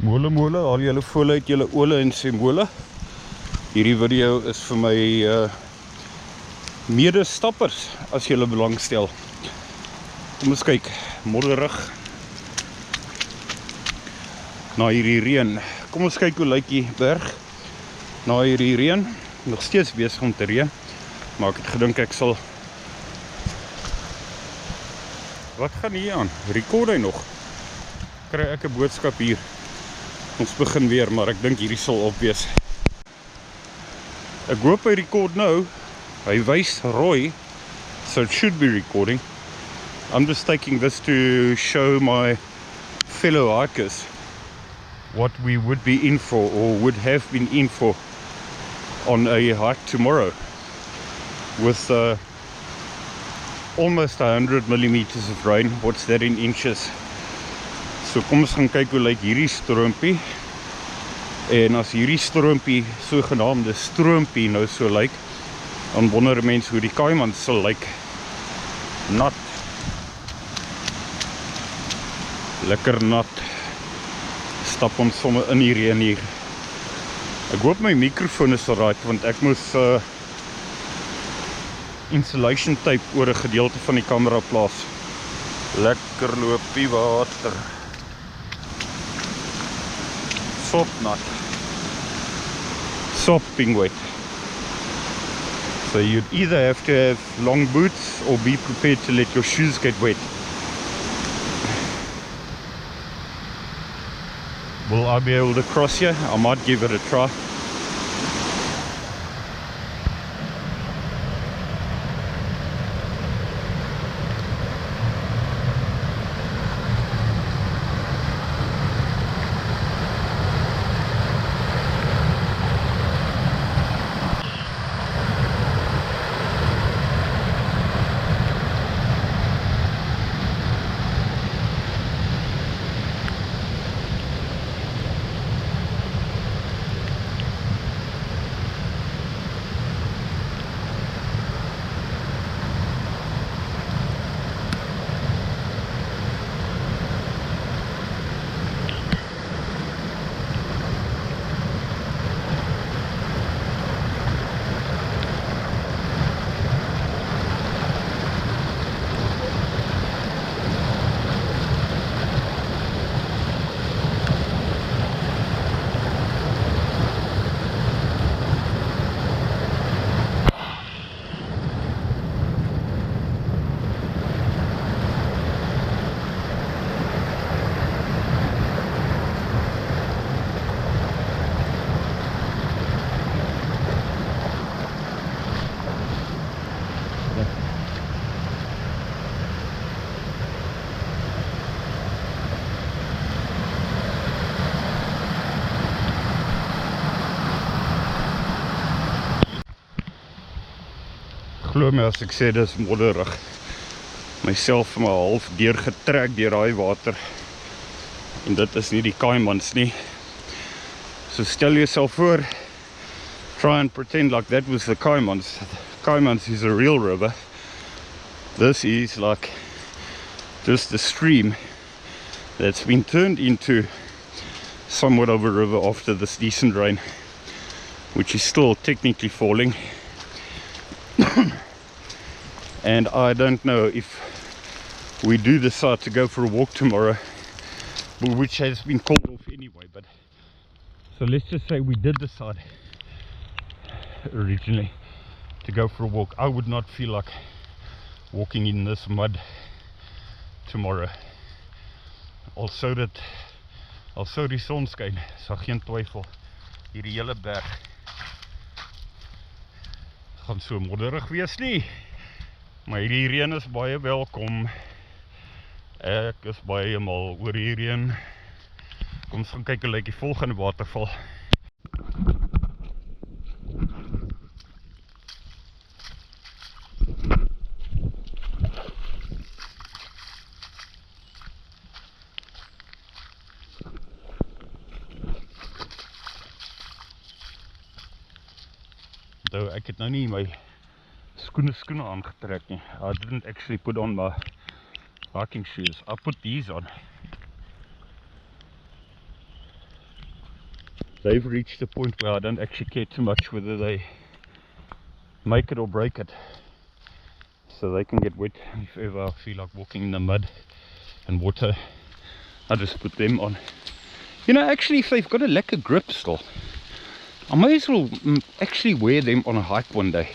Mole, al julle vole uit julle ole en simbole. Hierdie video is vir my medestappers, as julle belangstel. Kom ons kyk, modderig na hierdie reën. Kom ons kyk hoe lyk die berg na hierdie reën. Nog steeds besig om te reën, maar ek het gedink ek sal... Wat gaan hier aan? Rekord hy nog? Kry ek 'n boodskap hier. Ons begin weer, maar ek dink hierdie sal op wees. Ek hoop hy rekord nou. Hy wys rooi, so it should be recording. I'm just taking this to show my fellow hikers what we would be in for, or would have been in for, on a hike tomorrow with almost 100 millimeters of rain. What's that in inches? So kom ons gaan kyk hoe lyk hierdie stroompie. En as hierdie stroompie, sogenaamde stroompie nou so lyk, dan wonder mense hoe die Kaaimans sal lyk. Nat. Lekker nat. Stap ons sommer in die reën hier. Ek hoop my microfoon is alright, want ek moes insulation tape oor 'n gedeelte van die kamera plaas. Lekker loopie water. Sopnat. Sopping wet. So you'd either have to have long boots or be prepared to let your shoes get wet. Will I be able to cross here? I might give it a try. Glo my as ek sê dis modderig. Myself maar half deurgetrek deur daai water. En dit is nie die Kaaimans nie. So stel yourself voor, try and pretend like that was the Kaaimans. Kaaimans is a real river. This is like just a stream that's been turned into somewhat of a river after this decent rain, which is still technically falling. And I don't know if we do decide to go for a walk tomorrow, which has been called off anyway, but so let's just say we did decide originally to go for a walk. I would not feel like walking in this mud tomorrow. Also die son skyn, so geen twyfel, hierdie hele berg gaan so modderig wees nie. Maar hierdie reën is baie welkom. Ek is baie mal oor die reën. Kom ons gaan kyk hoe lyk die volgende waterval. So ek het nou nie my skoene aangetrek nie. I didn't actually put on my hiking shoes. I put these on. they've reached a point where I don't actually care too much whether they make it or break it. So they can get wet if ever I feel like walking in the mud and water. I just put them on. You know, actually, if they've got a lekker grip still, I may as well actually wear them on a hike one day.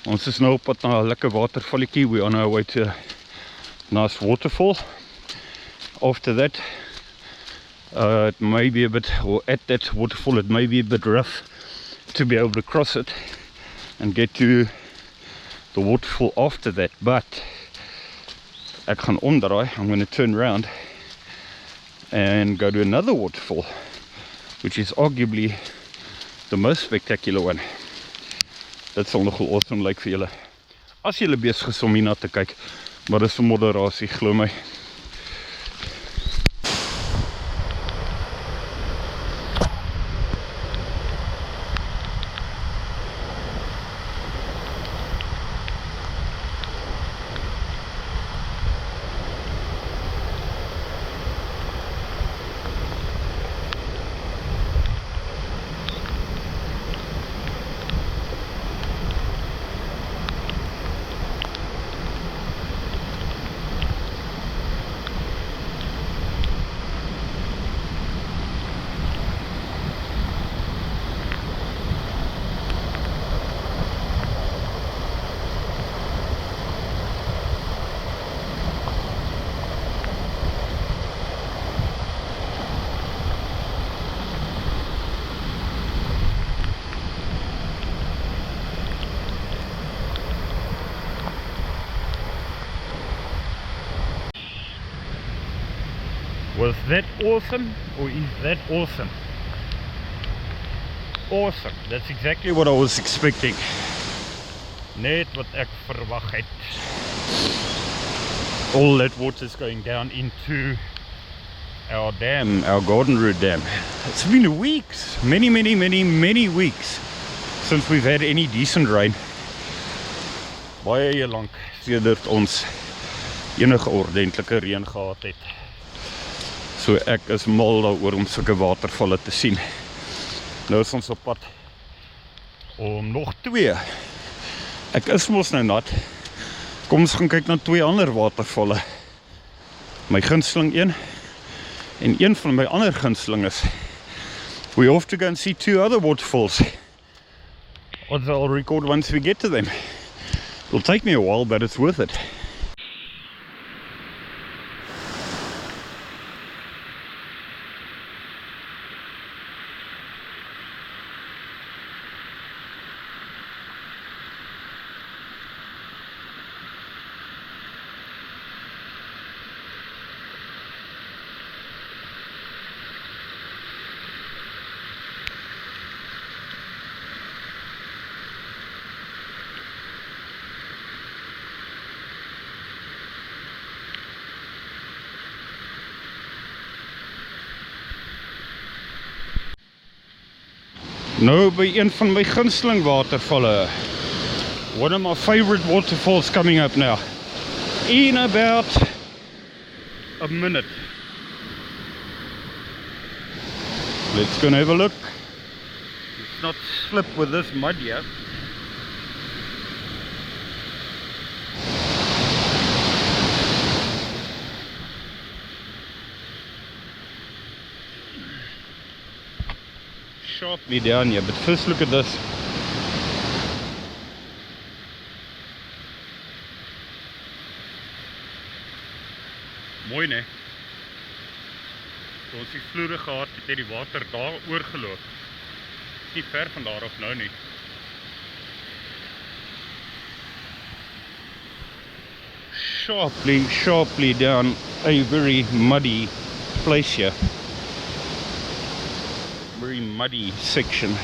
Ons is nou op pad na 'n lekker watervalletjie. We're on our way to a nice waterfall. After that, it may be a bit, or at that waterfall, it may be a bit rough to be able to cross it and get to the waterfall after that. But ek gaan omdraai. I'm going to turn around and go to another waterfall, which is arguably the most spectacular one. Dit sal nogal awesome lyk vir julle as julle besig is om hierna te kyk, maar dis 'n moderasie, glo my. Was that awesome, or is that awesome? Awesome, that's exactly what I was expecting. Net wat ek verwag het. All that water is going down into our dam, our Garden Route Dam. It's been weeks, many weeks since we've had any decent rain. Baie lank sedert ons enige ordentlike reën gehad het. So ek is mal daaroor om sulke watervalle te sien. Nou is ons op pad om nog 2. Ek is mos nou nat. Kom ons gaan kyk na 2 ander watervalle. My gunsteling een en een van my ander gunstelings. We have to go and see 2 other waterfalls. Odds I'll record once we get to them. It'll take me a while, but it's worth it. Nou by een van my gunsteling watervalle. One of my favorite waterfalls coming up now. In about a minute. Let's go and have a look. Let's not slip with this mud here. Sharply down here, but first look at this. Mooi, né? So ons die vloere gehad, het die water daar oorgeloop. Nie ver van daar af nou nie. Sharply down a very muddy place here. Very muddy section.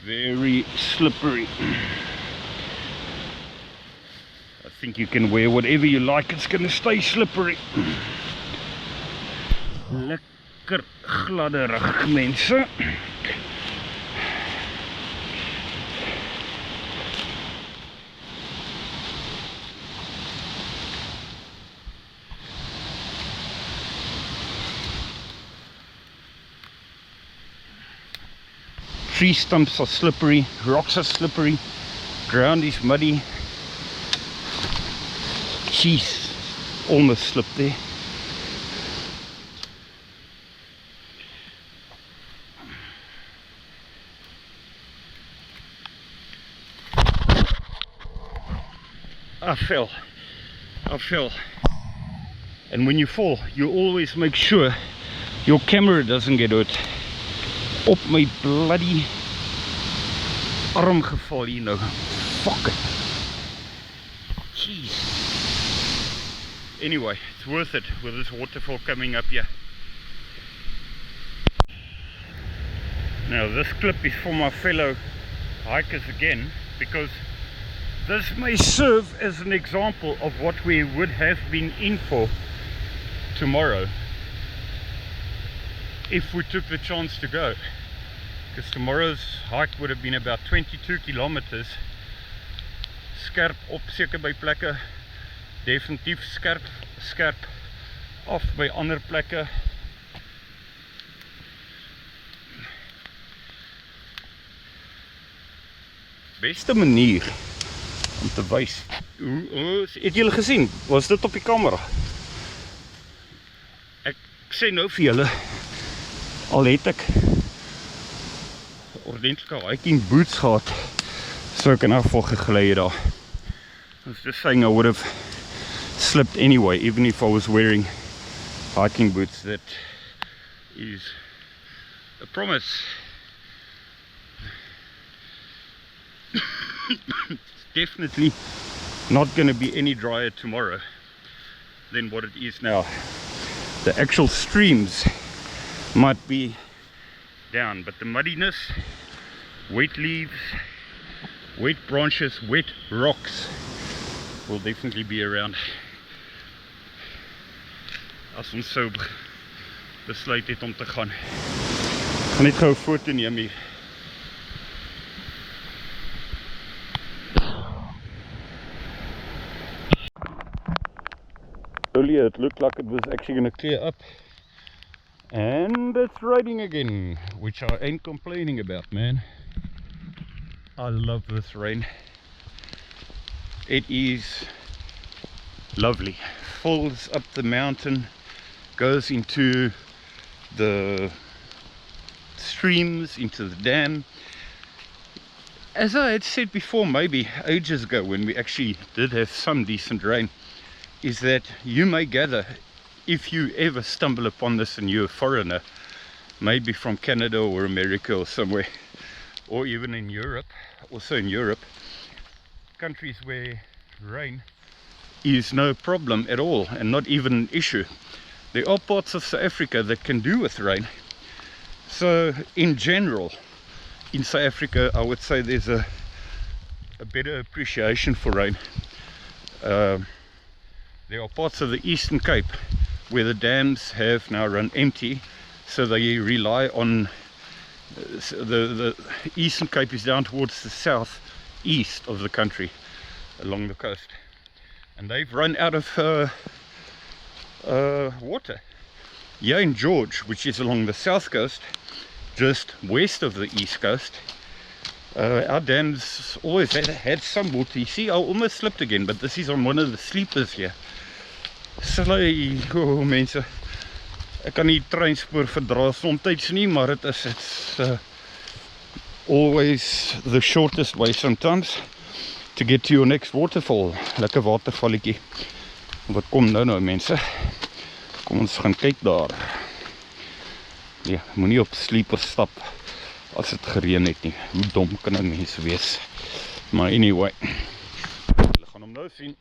Very slippery. I think you can wear whatever you like, it's going to stay slippery. lekker gladderig, mense. Tree stumps are slippery, rocks are slippery, ground is muddy. Jeez, almost slipped there. I fell. And when you fall, you always make sure your camera doesn't get hurt. Op my bloody arm geval hier nou. Fuck it. Jeez. Anyway, it's worth it with this waterfall coming up here. Now this clip is for my fellow hikers again, because this may serve as an example of what we would have been in for tomorrow if we took the chance to go. Because tomorrow's hike would have been about 22 kilometers. Skerp op seker by plekke, definitief skerp af by ander plekke. Beste manier om te wys. Het julle gesien? Was dit op die kamera? Ek sê nou vir julle, al het ek ordentlike hiking boots gehad, so ek in afval gegly daar. I was just saying I would have slipped anyway, even if I was wearing hiking boots. That is a promise. It's definitely not going to be any drier tomorrow than what it is now. The actual streams might be down, but the muddiness, wet leaves, wet branches, wet rocks will definitely be around. As ons so besluit het om te gaan. Ek gaan net gou 'n foto neem hier. Earlier it looked like it was actually going to clear up, and it's raining again, which I ain't complaining about, man. I love this rain. It is lovely. Falls up the mountain, goes into the streams, into the dam. As I had said before, maybe ages ago, when we actually did have some decent rain, is that you may gather, if you ever stumble upon this and you're a foreigner, maybe from Canada or America or somewhere, or even in Europe, also in Europe, countries where rain is no problem at all and not even an issue. There are parts of South Africa that can do with rain. So in general, in South Africa, I would say there's a better appreciation for rain. There are parts of the Eastern Cape where the dams have now run empty, so they rely on the Eastern Cape is down towards the southeast of the country along the coast, and they've run out of water. Here in Gorge, which is along the south coast, just west of the east coast, our dams always had some water. You see, I almost slipped again, but this is on one of the sleepers here. Slay, oh mense, ek kan nie treinspoor verdra somtyds nie, maar it's always the shortest way sometimes to get to your next waterfall. Lekker watervalletjie. Wat kom nou mense? Kom ons gaan kyk daar. Ja, moenie op sleepers stap as dit gereën het nie. Hoe dom kan 'n mens wees? Maar anyway, julle gaan hom nou sien.